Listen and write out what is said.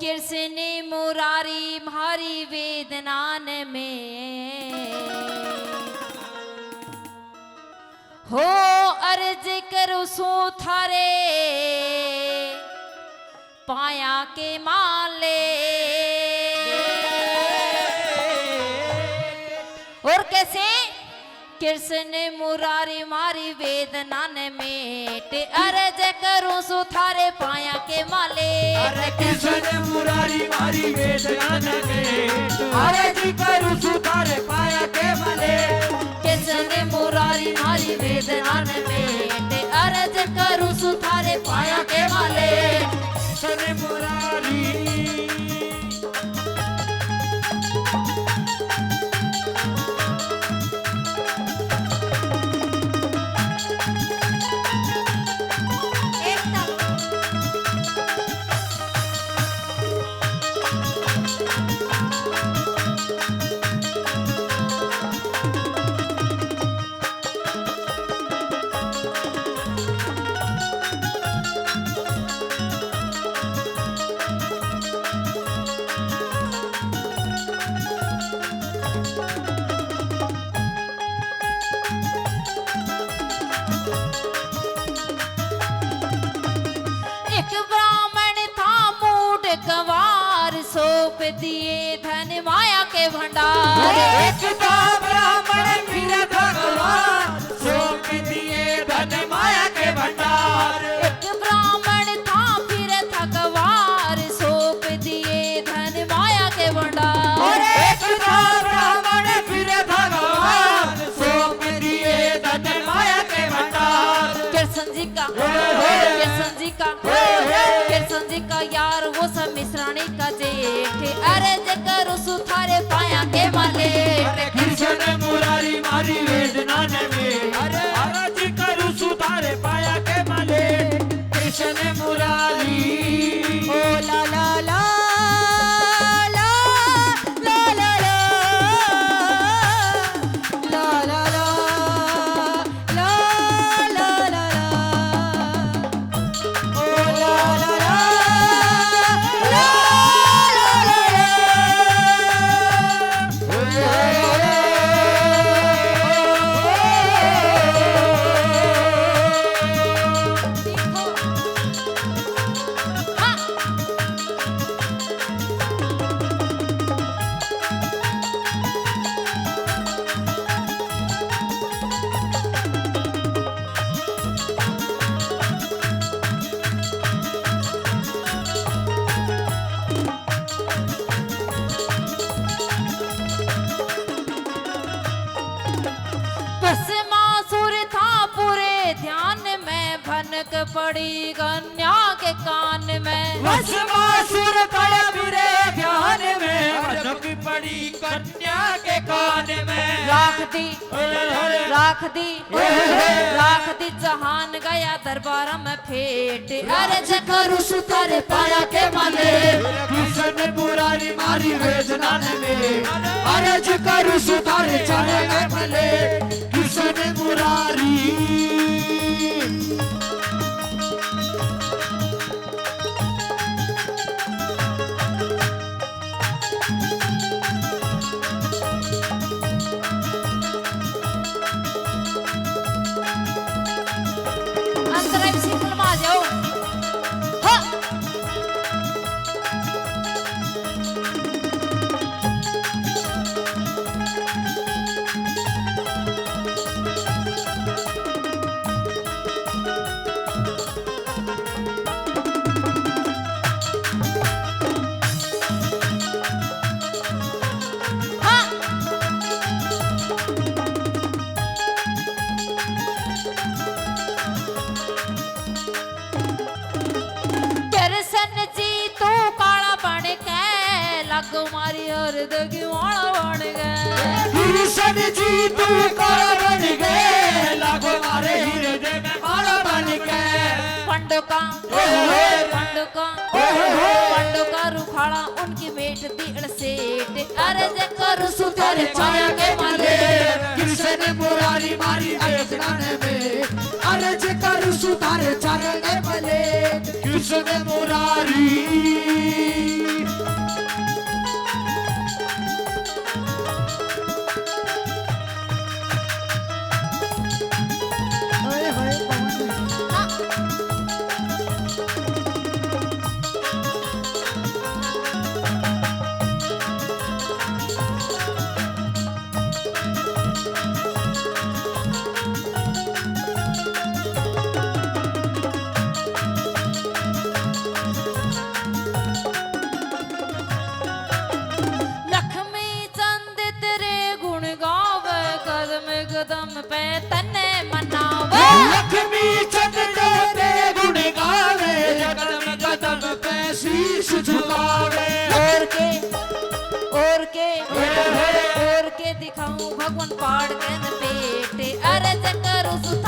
कृष्ण मुरारी भारी वेदनान में हो अर्ज करो सो थारे पाया के माले। और कैसे कृष्ण मुरारी मारी वेदनान में अर्ज करूं सो थारे पाया के माले। अरे कृष्ण मुरारी मारी वेदनान में अर्ज करूं सो थारे पाया के माले। कृष्ण मुरारी मारी वेदनान में अर्ज करूं सो थारे पाया के माले। कृष्ण मुरारी सौंप दिए धन माया के भंडार। एक ब्राह्मण फिर भगवान सौंप दिए धन माया के भंडार। एक ब्राह्मण था फिर थकवार सौंप दिए धन माया के भंडार। एक ब्राह्मण फिर भगवान सौंप दिए धन माया के भंडार। कृष्ण जी का यार वो सब मिश्राणी का जेठ अर्ज करो सुथारे पाया के माले। कृष्ण मुरारी मारी वेदनान में अर्ज करूं सुधारे पाया के माले। कृष्ण मुरारी ओ ला ला ला ला ला ला ला ला ला ला ला ओ ला ला ला भनक पड़ी कन्या के कान में। भस्मासुर पड़े बुरे ध्यान में भनक पड़ी कन्या के कान में। राख दी जहान गया दरबार में फेट अर्ज करूं सुतारे पाया के माले। कृष्ण मुरारी मारी वेदनान में अर्ज करूं सुधारे पाया के माले। कृष्ण मुरारी कुमारी हृदय वाला बन गए। कृष्ण जी तू काला बन गए लागो मारे हृदय में माला बन गए। पंडुका रुखाड़ा उनकी बेट दी सेठ अर्ज करूं सुधारे पाया के माले। कृष्ण मुरारी मारी वेदनान में अर्ज करूं सुधारे चरण में। कृष्ण मुरारी भगवान पाड़ के न पेट, अरज करूं सुथारे